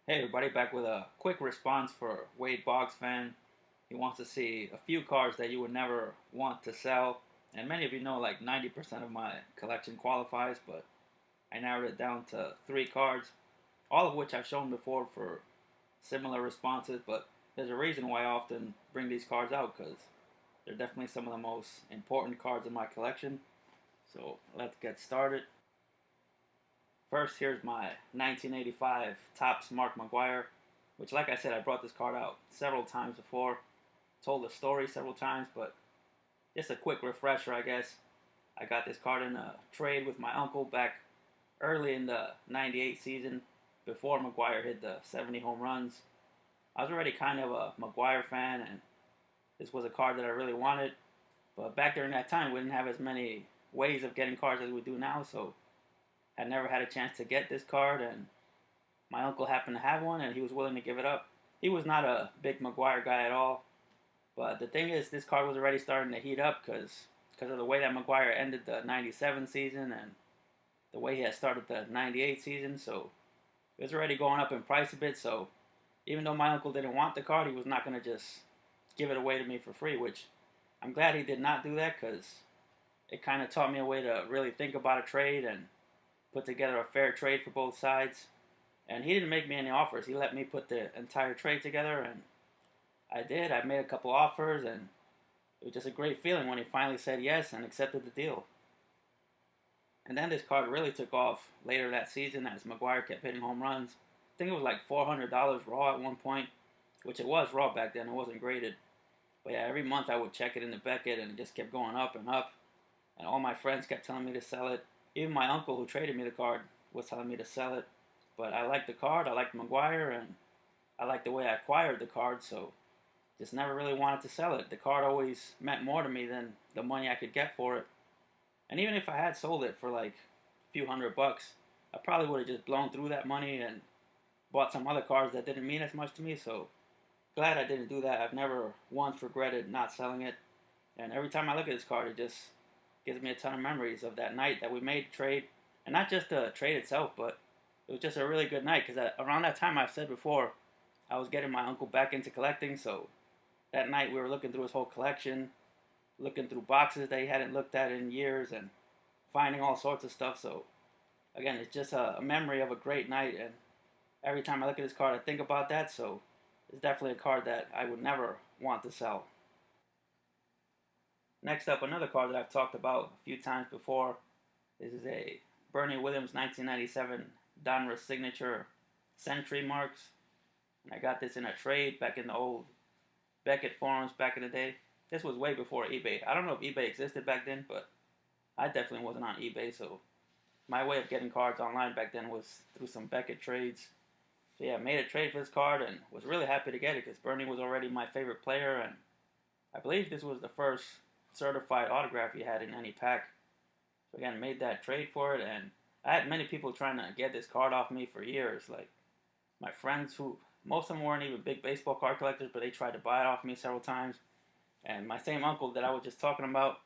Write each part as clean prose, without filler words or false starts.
Hey everybody, back with a quick response for Boggs Fan. He wants to see a few cards that you would never want to sell. And many of you know like 90% of my collection qualifies, but I narrowed it down to 3 cards, all of which I've shown before for similar responses, but there's a reason why I often bring these cards out because they're definitely some of the most important cards in my collection. So let's get started. First, here's my 1985 Topps Mark McGwire, which, like I said, I brought this card out several times before, told the story several times, but just a quick refresher, I guess. I got this card in a trade with my uncle back early in the 98 season, before McGwire hit the 70 home runs. I was already kind of a McGwire fan, and this was a card that I really wanted, but back during that time, we didn't have as many ways of getting cards as we do now, so I never had a chance to get this card, and my uncle happened to have one, and he was willing to give it up. He was not a big McGwire guy at all, but the thing is, this card was already starting to heat up because of the way that McGwire ended the 97 season and the way he had started the 98 season, so it was already going up in price a bit, so even though my uncle didn't want the card, he was not going to just give it away to me for free, which I'm glad he did not do that because it kind of taught me a way to really think about a trade and put together a fair trade for both sides. And he didn't make me any offers. He let me put the entire trade together, and I did. I made a couple offers, and it was just a great feeling when he finally said yes and accepted the deal. And then this card really took off later that season as McGwire kept hitting home runs. I think it was like $400 raw at one point, which it was raw back then. It wasn't graded. But yeah, every month I would check it in the Beckett, and it just kept going up and up. And all my friends kept telling me to sell it. Even my uncle who traded me the card was telling me to sell it. But I liked the card, I liked McGwire, and I liked the way I acquired the card, so just never really wanted to sell it. The card always meant more to me than the money I could get for it. And even if I had sold it for like a few $100, I probably would have just blown through that money and bought some other cards that didn't mean as much to me, so glad I didn't do that. I've never once regretted not selling it. And every time I look at this card, it just gives me a ton of memories of that night that we made the trade. And not just the trade itself, but it was just a really good night because around that time, I've said before, I was getting my uncle back into collecting. So that night we were looking through his whole collection, looking through boxes that he hadn't looked at in years, and finding all sorts of stuff. So again, it's just a memory of a great night. And every time I look at this card, I think about that. So it's definitely a card that I would never want to sell. Next up, another card that I've talked about a few times before. This is a Bernie Williams 1997 Donruss signature Century marks. And I got this in a trade back in the old Beckett forums back in the day. This was way before eBay. I don't know if eBay existed back then, but I definitely wasn't on eBay, so my way of getting cards online back then was through some Beckett trades. So yeah, I made a trade for this card and was really happy to get it because Bernie was already my favorite player, and I believe this was the first certified autograph he had in any pack. So again, made that trade for it, and I had many people trying to get this card off me for years. Like my friends who, most of them weren't even big baseball card collectors, but they tried to buy it off me several times. And my same uncle that I was just talking about,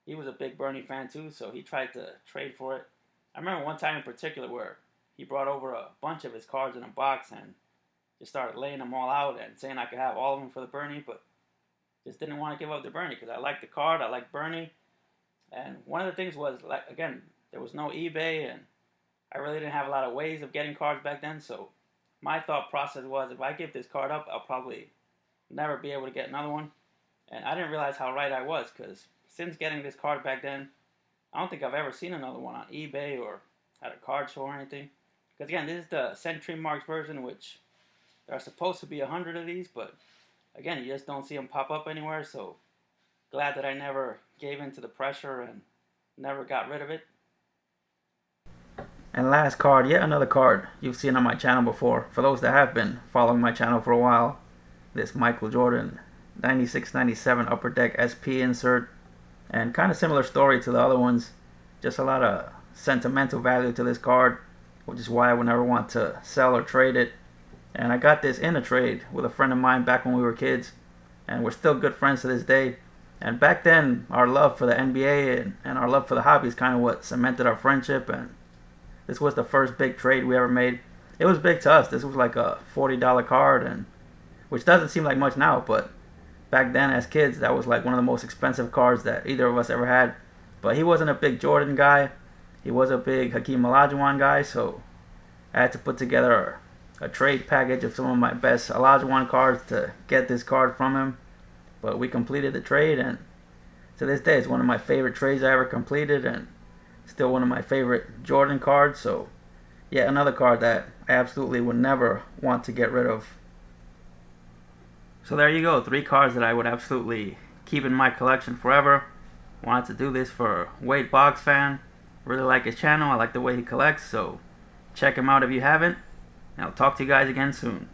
he was a big Bernie fan too, so he tried to trade for it. I remember one time in particular where he brought over a bunch of his cards in a box and just started laying them all out and saying I could have all of them for the Bernie, but just didn't want to give up the Bernie because I liked the card, I liked Bernie. And one of the things was, like, again, there was no eBay, and I really didn't have a lot of ways of getting cards back then. So my thought process was, if I give this card up, I'll probably never be able to get another one. And I didn't realize how right I was, because since getting this card back then, I don't think I've ever seen another one on eBay or at a card show or anything. Because again, this is the Century Marks version, which there are supposed to be 100 of these, but again, you just don't see them pop up anywhere. So glad that I never gave in to the pressure and never got rid of it. And last card, yet another card you've seen on my channel before. For those that have been following my channel for a while, this Michael Jordan 96-97 Upper Deck SP insert. And kind of similar story to the other ones. Just a lot of sentimental value to this card, which is why I would never want to sell or trade it. And I got this in a trade with a friend of mine back when we were kids, and we're still good friends to this day. And back then, our love for the NBA and our love for the hobby is kind of what cemented our friendship, and this was the first big trade we ever made. it was big to us. This was like a $40 card, and which doesn't seem like much now, but back then as kids, that was like one of the most expensive cards that either of us ever had. But he wasn't a big Jordan guy. He was a big Hakeem Olajuwon guy, so I had to put together a trade package of some of my best Olajuwon cards to get this card from him. But we completed the trade, and to this day, it's one of my favorite trades I ever completed, and still one of my favorite Jordan cards. So, yeah, another card that I absolutely would never want to get rid of. So there you go, 3 cards that I would absolutely keep in my collection forever. Wanted to do this for Wade Boggs Fan. Really like his channel. I like the way he collects, so check him out if you haven't. And I'll talk to you guys again soon.